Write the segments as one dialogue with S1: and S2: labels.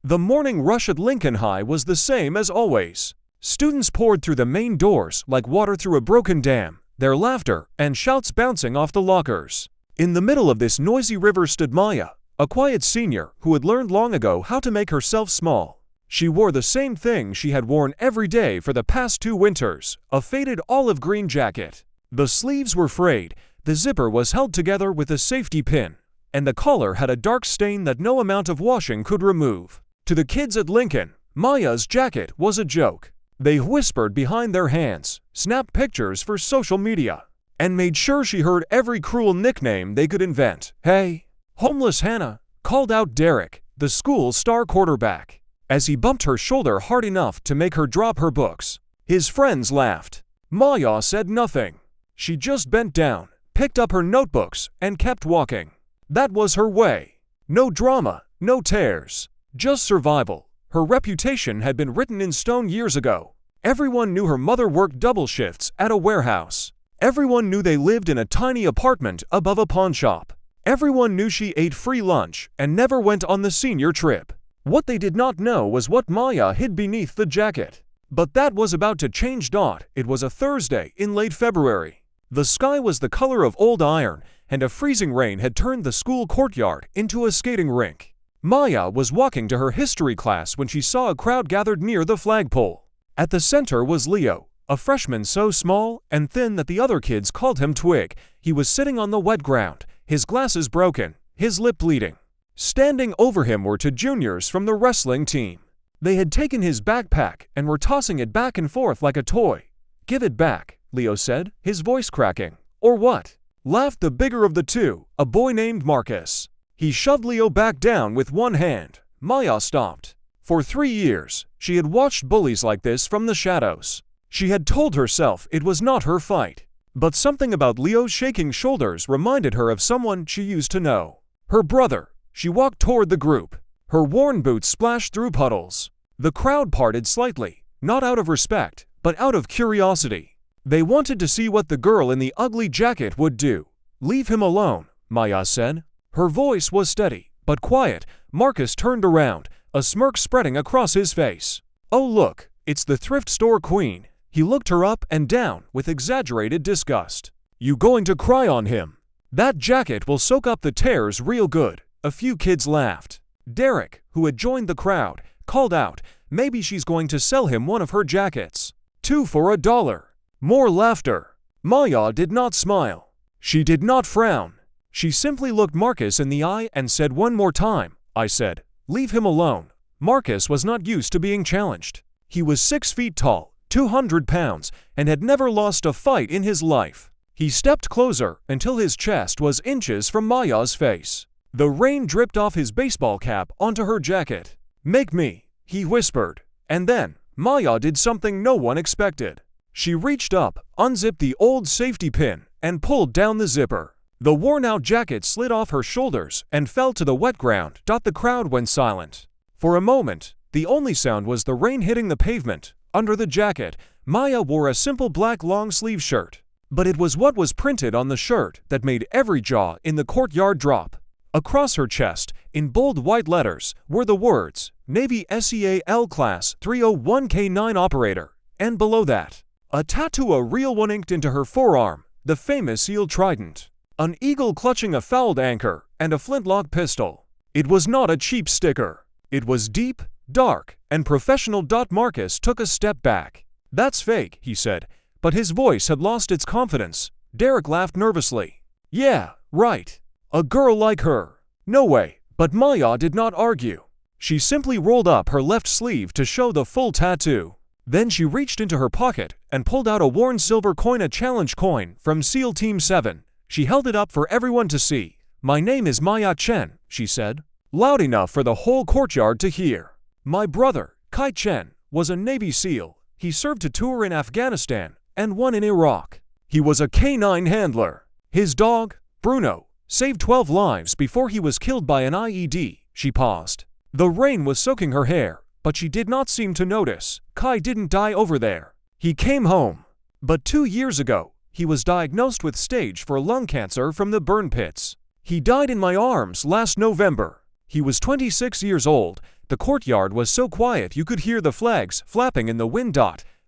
S1: The morning rush at Lincoln High was the same as always. Students poured through the main doors like water through a broken dam, their laughter and shouts bouncing off the lockers. In the middle of this noisy river stood Maya, a quiet senior who had learned long ago how to make herself small. She wore the same thing she had worn every day for the past 2 winters, a faded olive green jacket. The sleeves were frayed, the zipper was held together with a safety pin, and the collar had a dark stain that no amount of washing could remove. To the kids at Lincoln, Maya's jacket was a joke. They whispered behind their hands, snapped pictures for social media, and made sure she heard every cruel nickname they could invent. "Hey, homeless Hannah," called out Derek, the school's star quarterback, as he bumped her shoulder hard enough to make her drop her books. His friends laughed. Maya said nothing. She just bent down, picked up her notebooks, and kept walking. That was her way. No drama, no tears, just survival. Her reputation had been written in stone years ago. Everyone knew her mother worked double shifts at a warehouse. Everyone knew they lived in a tiny apartment above a pawn shop. Everyone knew she ate free lunch and never went on the senior trip. What they did not know was what Maya hid beneath the jacket. But that was about to change. It was a Thursday in late February. The sky was the color of old iron, and a freezing rain had turned the school courtyard into a skating rink. Maya was walking to her history class when she saw a crowd gathered near the flagpole. At the center was Leo, a freshman so small and thin that the other kids called him Twig. He was sitting on the wet ground, his glasses broken, his lip bleeding. Standing over him were 2 juniors from the wrestling team. They had taken his backpack and were tossing it back and forth like a toy. "Give it back," Leo said, his voice cracking. "Or what?" laughed the bigger of the 2, a boy named Marcus. He shoved Leo back down with one hand. Maya stopped. For 3 years, she had watched bullies like this from the shadows. She had told herself it was not her fight. But something about Leo's shaking shoulders reminded her of someone she used to know. Her brother. She walked toward the group. Her worn boots splashed through puddles. The crowd parted slightly, not out of respect, but out of curiosity. They wanted to see what the girl in the ugly jacket would do. "Leave him alone," Maya said. Her voice was steady, but quiet. Marcus turned around, a smirk spreading across his face. "Oh look, it's the thrift store queen." He looked her up and down with exaggerated disgust. "You going to cry on him? That jacket will soak up the tears real good." A few kids laughed. Derek, who had joined the crowd, called out, "Maybe she's going to sell him one of her jackets. 2 for $1. More laughter. Maya did not smile. She did not frown. She simply looked Marcus in the eye and said one more time, "I said, leave him alone." Marcus was not used to being challenged. He was 6 feet tall, 200 pounds, and had never lost a fight in his life. He stepped closer until his chest was inches from Maya's face. The rain dripped off his baseball cap onto her jacket. "Make me," he whispered. And then, Maya did something no one expected. She reached up, unzipped the old safety pin, and pulled down the zipper. The worn-out jacket slid off her shoulders and fell to the wet ground. The crowd went silent. For a moment, the only sound was the rain hitting the pavement. Under the jacket, Maya wore a simple black long-sleeve shirt. But it was what was printed on the shirt that made every jaw in the courtyard drop. Across her chest, in bold white letters, were the words, "Navy SEAL Class 301K9 Operator," and below that, a tattoo, a real one inked into her forearm, the famous seal trident. An eagle clutching a fouled anchor, and a flintlock pistol. It was not a cheap sticker. It was deep, dark, and professional. Marcus took a step back. "That's fake," he said, but his voice had lost its confidence. Derek laughed nervously. "Yeah, right. A girl like her. No way." But Maya did not argue. She simply rolled up her left sleeve to show the full tattoo. Then she reached into her pocket and pulled out a worn silver coin, a challenge coin from SEAL Team 7. She held it up for everyone to see. "My name is Maya Chen," she said, loud enough for the whole courtyard to hear. "My brother, Kai Chen, was a Navy SEAL. He served a tour in Afghanistan and one in Iraq. He was a K9 handler. His dog, Bruno, saved 12 lives before he was killed by an IED." She paused. The rain was soaking her hair, but she did not seem to notice. "Kai didn't die over there. He came home. But 2 years ago, he was diagnosed with stage 4 lung cancer from the burn pits. He died in my arms last November. He was 26 years old. The courtyard was so quiet you could hear the flags flapping in the wind.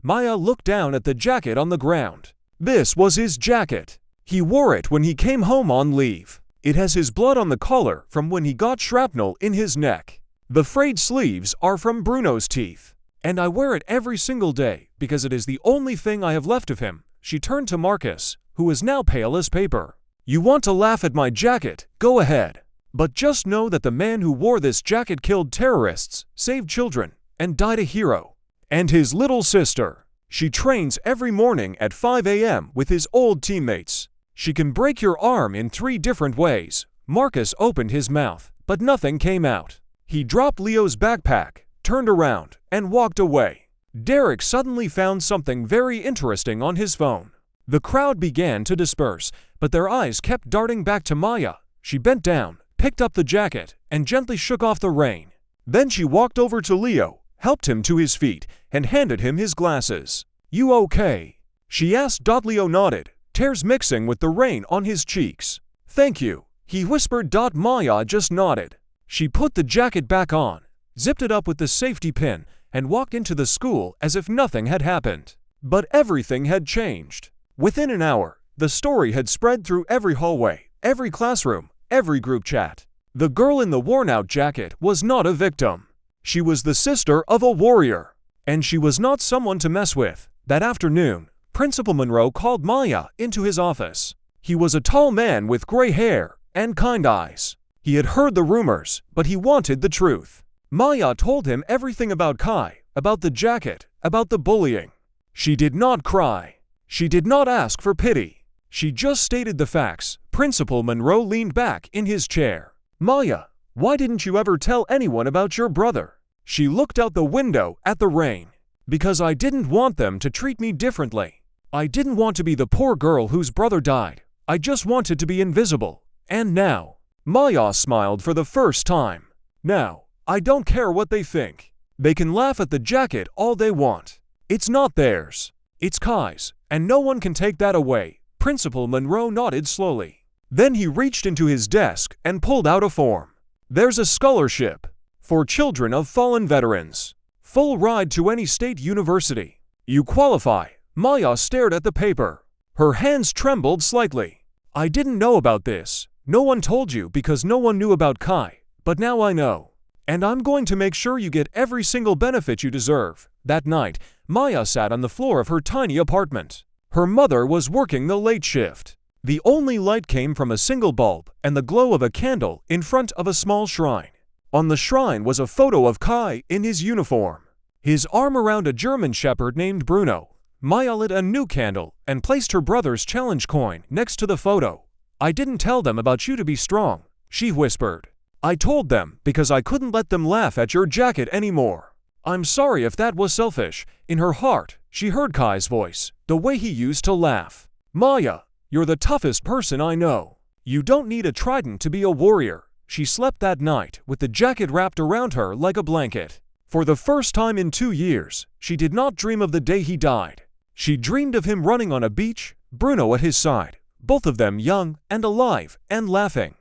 S1: Maya looked down at the jacket on the ground. This was his jacket. He wore it when he came home on leave. It has his blood on the collar from when he got shrapnel in his neck. The frayed sleeves are from Bruno's teeth. And I wear it every single day because it is the only thing I have left of him. She turned to Marcus, who is now pale as paper. You want to laugh at my jacket? Go ahead. But just know that the man who wore this jacket killed terrorists, saved children, and died a hero. And his little sister. She trains every morning at 5 a.m. with his old teammates. She can break your arm in 3 different ways. Marcus opened his mouth, but nothing came out. He dropped Leo's backpack, turned around, and walked away. Derek suddenly found something very interesting on his phone. The crowd began to disperse, but their eyes kept darting back to Maya. She bent down, picked up the jacket, and gently shook off the rain. Then she walked over to Leo, helped him to his feet, and handed him his glasses. You okay? She asked. Leo nodded, tears mixing with the rain on his cheeks. Thank you, he whispered. Maya just nodded. She put the jacket back on, zipped it up with the safety pin, and walked into the school as if nothing had happened. But everything had changed. Within an hour, the story had spread through every hallway, every classroom, every group chat. The girl in the worn-out jacket was not a victim. She was the sister of a warrior. And she was not someone to mess with. That afternoon, Principal Monroe called Maya into his office. He was a tall man with gray hair and kind eyes. He had heard the rumors, but he wanted the truth. Maya told him everything about Kai, about the jacket, about the bullying. She did not cry. She did not ask for pity. She just stated the facts. Principal Monroe leaned back in his chair. Maya, why didn't you ever tell anyone about your brother? She looked out the window at the rain. Because I didn't want them to treat me differently. I didn't want to be the poor girl whose brother died. I just wanted to be invisible. And now, Maya smiled for the first time. Now, I don't care what they think. They can laugh at the jacket all they want. It's not theirs. It's Kai's, and no one can take that away. Principal Monroe nodded slowly. Then he reached into his desk and pulled out a form. There's a scholarship for children of fallen veterans. Full ride to any state university. You qualify. Maya stared at the paper. Her hands trembled slightly. I didn't know about this. No one told you because no one knew about Kai. But now I know. And I'm going to make sure you get every single benefit you deserve. That night, Maya sat on the floor of her tiny apartment. Her mother was working the late shift. The only light came from a single bulb and the glow of a candle in front of a small shrine. On the shrine was a photo of Kai in his uniform, his arm around a German shepherd named Bruno. Maya lit a new candle and placed her brother's challenge coin next to the photo. I didn't tell them about you to be strong, she whispered. I told them because I couldn't let them laugh at your jacket anymore. I'm sorry if that was selfish. In her heart, she heard Kai's voice, the way he used to laugh. Maya, you're the toughest person I know. You don't need a trident to be a warrior. She slept that night with the jacket wrapped around her like a blanket. For the first time in 2 years, she did not dream of the day he died. She dreamed of him running on a beach, Bruno at his side, both of them young and alive and laughing.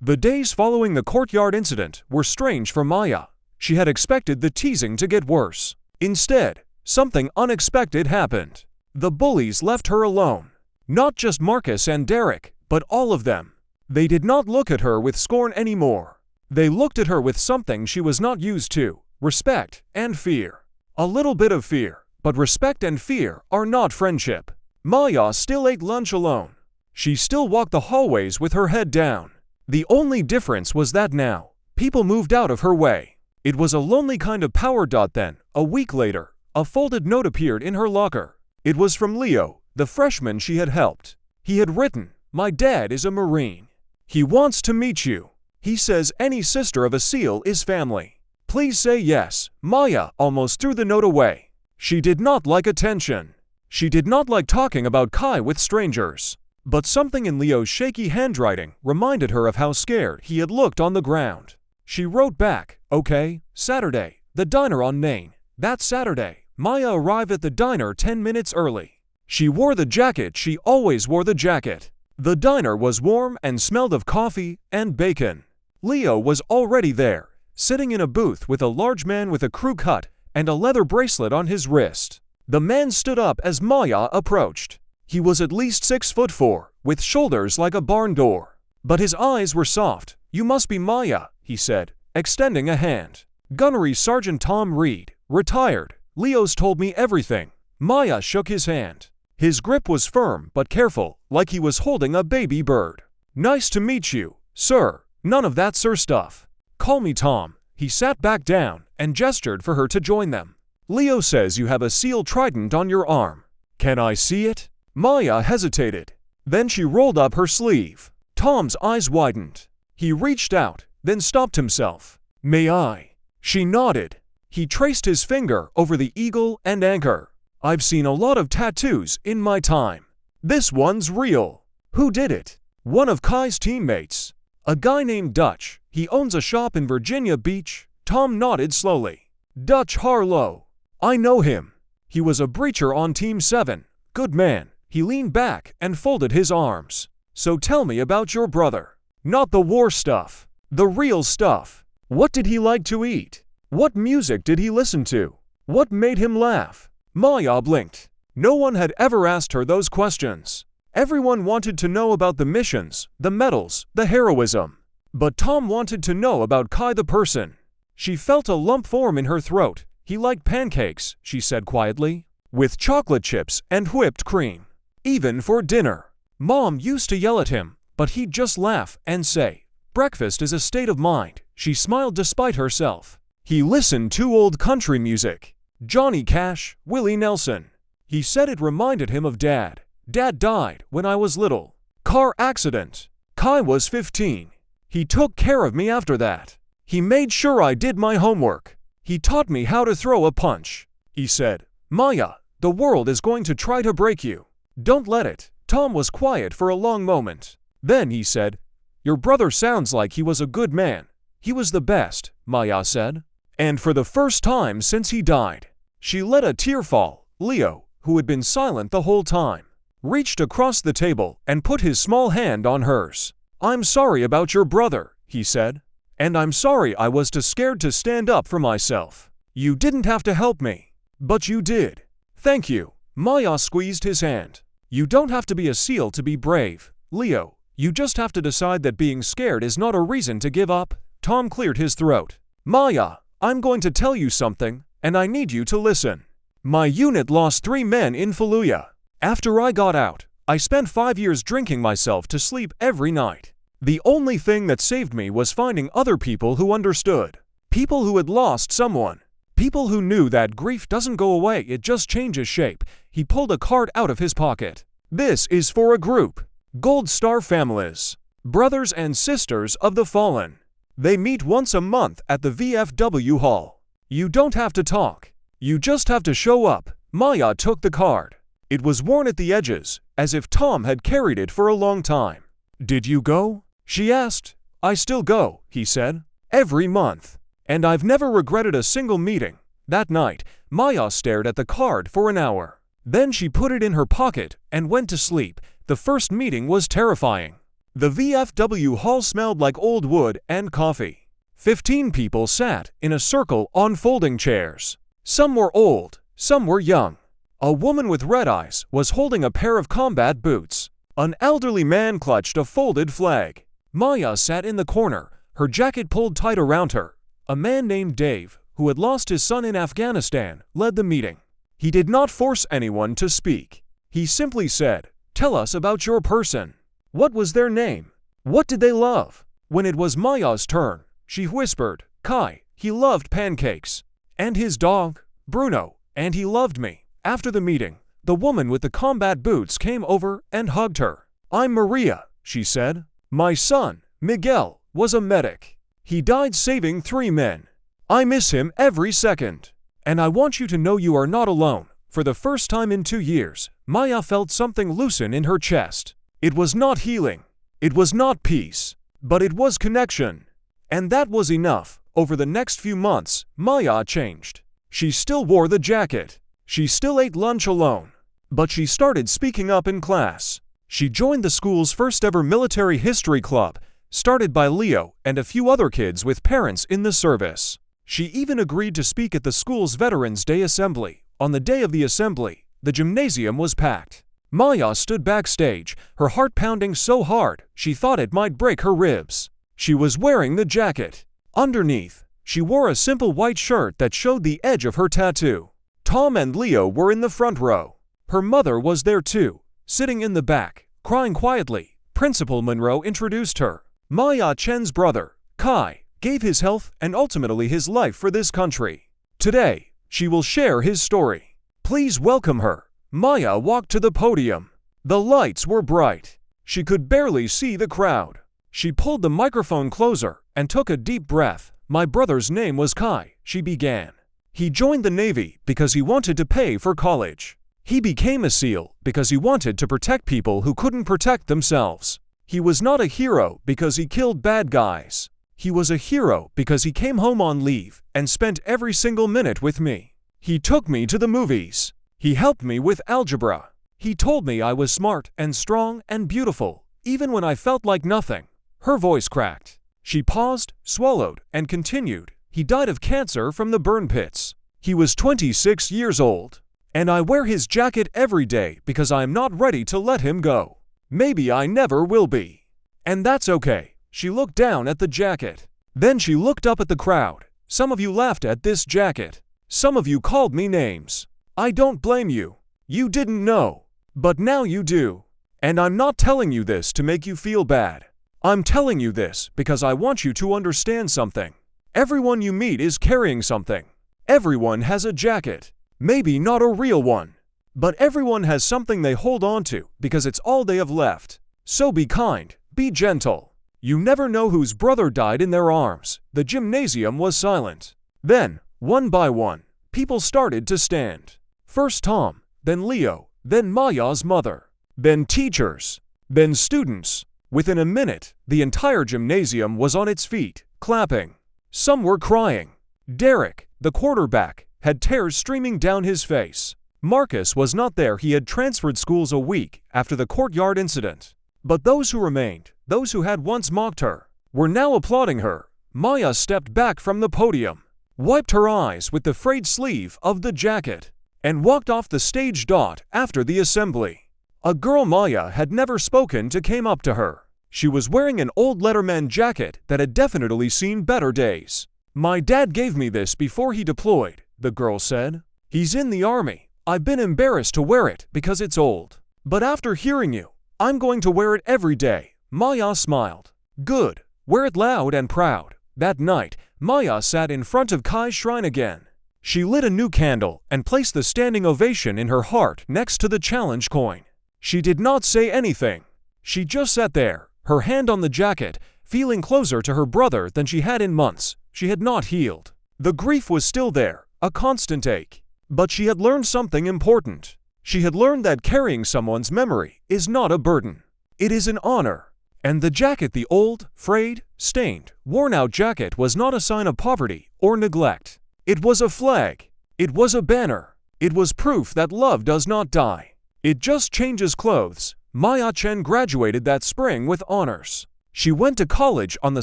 S1: The days following the courtyard incident were strange for Maya. She had expected the teasing to get worse. Instead, something unexpected happened. The bullies left her alone. Not just Marcus and Derek, but all of them. They did not look at her with scorn anymore. They looked at her with something she was not used to, respect and fear. A little bit of fear, but respect and fear are not friendship. Maya still ate lunch alone. She still walked the hallways with her head down. The only difference was that now, people moved out of her way. It was a lonely kind of power. Then, a week later, a folded note appeared in her locker. It was from Leo, the freshman she had helped. He had written, "My dad is a Marine. He wants to meet you. He says any sister of a SEAL is family. Please say yes." Maya almost threw the note away. She did not like attention. She did not like talking about Kai with strangers. But something in Leo's shaky handwriting reminded her of how scared he had looked on the ground. She wrote back, "Okay, Saturday, the diner on Main." That Saturday, Maya arrived at the diner 10 minutes early. She wore the jacket. She always wore the jacket. The diner was warm and smelled of coffee and bacon. Leo was already there, sitting in a booth with a large man with a crew cut and a leather bracelet on his wrist. The man stood up as Maya approached. He was at least 6'4", with shoulders like a barn door. But his eyes were soft. "You must be Maya," he said, extending a hand. "Gunnery Sergeant Tom Reed, retired. Leo's told me everything." Maya shook his hand. His grip was firm but careful, like he was holding a baby bird. "Nice to meet you, sir. None of that sir stuff. Call me Tom." He sat back down and gestured for her to join them. "Leo says you have a seal trident on your arm. Can I see it?" Maya hesitated. Then she rolled up her sleeve. Tom's eyes widened. He reached out, then stopped himself. "May I?" She nodded. He traced his finger over the eagle and anchor. "I've seen a lot of tattoos in my time. This one's real." "Who did it?" "One of Kai's teammates. A guy named Dutch. He owns a shop in Virginia Beach." Tom nodded slowly. "Dutch Harlow. I know him. He was a breacher on Team 7. Good man." He leaned back and folded his arms. "So tell me about your brother. Not the war stuff. The real stuff. What did he like to eat? What music did he listen to? What made him laugh?" Maya blinked. No one had ever asked her those questions. Everyone wanted to know about the missions, the medals, the heroism. But Tom wanted to know about Kai the person. She felt a lump form in her throat. "He liked pancakes," she said quietly, "with chocolate chips and whipped cream. Even for dinner. Mom used to yell at him, but he'd just laugh and say, 'Breakfast is a state of mind.'" She smiled despite herself. "He listened to old country music. Johnny Cash, Willie Nelson. He said it reminded him of Dad. Dad died when I was little. Car accident. Kai was 15. He took care of me after that. He made sure I did my homework. He taught me how to throw a punch." He said, "Maya, the world is going to try to break you. Don't let it." Tom was quiet for a long moment. Then he said, "Your brother sounds like he was a good man." "He was the best," Maya said. "And for the first time since he died." She let a tear fall. Leo, who had been silent the whole time, reached across the table and put his small hand on hers. "I'm sorry about your brother," he said. "And I'm sorry I was too scared to stand up for myself. You didn't have to help me. But you did. Thank you." Maya squeezed his hand. "You don't have to be a SEAL to be brave, Leo. You just have to decide that being scared is not a reason to give up." Tom cleared his throat. "Maya, I'm going to tell you something, and I need you to listen. My unit lost 3 men in Fallujah. After I got out, I spent 5 years drinking myself to sleep every night. The only thing that saved me was finding other people who understood. People who had lost someone. People who knew that grief doesn't go away, it just changes shape." He pulled a card out of his pocket. "This is for a group. Gold Star families. Brothers and sisters of the fallen. They meet once a month at the VFW hall. You don't have to talk. You just have to show up." Maya took the card. It was worn at the edges, as if Tom had carried it for a long time. "Did you go?" she asked. "I still go," he said. "Every month. And I've never regretted a single meeting." That night, Maya stared at the card for an hour. Then she put it in her pocket and went to sleep. The first meeting was terrifying. The VFW hall smelled like old wood and coffee. 15 people sat in a circle on folding chairs. Some were old, some were young. A woman with red eyes was holding a pair of combat boots. An elderly man clutched a folded flag. Maya sat in the corner, her jacket pulled tight around her. A man named Dave, who had lost his son in Afghanistan, led the meeting. He did not force anyone to speak. He simply said, "Tell us about your person. What was their name? What did they love?" When it was Maya's turn, she whispered, "Kai, he loved pancakes. And his dog, Bruno, and he loved me." After the meeting, the woman with the combat boots came over and hugged her. "I'm Maria," she said. "My son, Miguel, was a medic. He died saving 3 men. I miss him every second. And I want you to know you are not alone." For the first time in 2 years, Maya felt something loosen in her chest. It was not healing. It was not peace. But it was connection. And that was enough. Over the next few months, Maya changed. She still wore the jacket. She still ate lunch alone. But she started speaking up in class. She joined the school's first ever military history club, started by Leo and a few other kids with parents in the service. She even agreed to speak at the school's Veterans Day assembly. On the day of the assembly, the gymnasium was packed. Maya stood backstage, her heart pounding so hard she thought it might break her ribs. She was wearing the jacket. Underneath, she wore a simple white shirt that showed the edge of her tattoo. Tom and Leo were in the front row. Her mother was there too, sitting in the back, crying quietly. Principal Monroe introduced her. Maya Chen's brother, Kai, gave his health and ultimately his life for this country. Today, she will share his story. Please welcome her. Maya walked to the podium. The lights were bright. She could barely see the crowd. She pulled the microphone closer and took a deep breath. My brother's name was Kai, she began. He joined the Navy because he wanted to pay for college. He became a SEAL because he wanted to protect people who couldn't protect themselves. He was not a hero because he killed bad guys. He was a hero because he came home on leave and spent every single minute with me. He took me to the movies. He helped me with algebra. He told me I was smart and strong and beautiful, even when I felt like nothing. Her voice cracked. She paused, swallowed, and continued. He died of cancer from the burn pits. He was 26 years old. And I wear his jacket every day because I am not ready to let him go. Maybe I never will be. And that's okay. She looked down at the jacket. Then she looked up at the crowd. Some of you laughed at this jacket. Some of you called me names. I don't blame you. You didn't know. But now you do. And I'm not telling you this to make you feel bad. I'm telling you this because I want you to understand something. Everyone you meet is carrying something. Everyone has a jacket. Maybe not a real one. But everyone has something they hold on to because it's all they have left. So be kind, be gentle. You never know whose brother died in their arms. The gymnasium was silent. Then, one by one, people started to stand. First Tom, then Leo, then Maya's mother, then teachers, then students. Within a minute, the entire gymnasium was on its feet, clapping. Some were crying. Derek, the quarterback, had tears streaming down his face. Marcus was not there. He had transferred schools a week after the courtyard incident. But those who remained, those who had once mocked her, were now applauding her. Maya stepped back from the podium, wiped her eyes with the frayed sleeve of the jacket, and walked off the stage. After the assembly, a girl Maya had never spoken to came up to her. She was wearing an old Letterman jacket that had definitely seen better days. My dad gave me this before he deployed, the girl said. He's in the army. I've been embarrassed to wear it because it's old. But after hearing you, I'm going to wear it every day. Maya smiled. Good. Wear it loud and proud. That night, Maya sat in front of Kai's shrine again. She lit a new candle and placed the standing ovation in her heart next to the challenge coin. She did not say anything. She just sat there, her hand on the jacket, feeling closer to her brother than she had in months. She had not healed. The grief was still there, a constant ache. But she had learned something important. She had learned that carrying someone's memory is not a burden. It is an honor. And the jacket, the old, frayed, stained, worn-out jacket, was not a sign of poverty or neglect. It was a flag. It was a banner. It was proof that love does not die. It just changes clothes. Maya Chen graduated that spring with honors. She went to college on the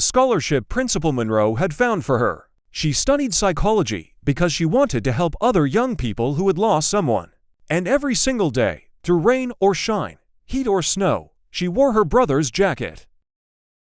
S1: scholarship Principal Monroe had found for her. She studied psychology because she wanted to help other young people who had lost someone. And every single day, through rain or shine, heat or snow, she wore her brother's jacket.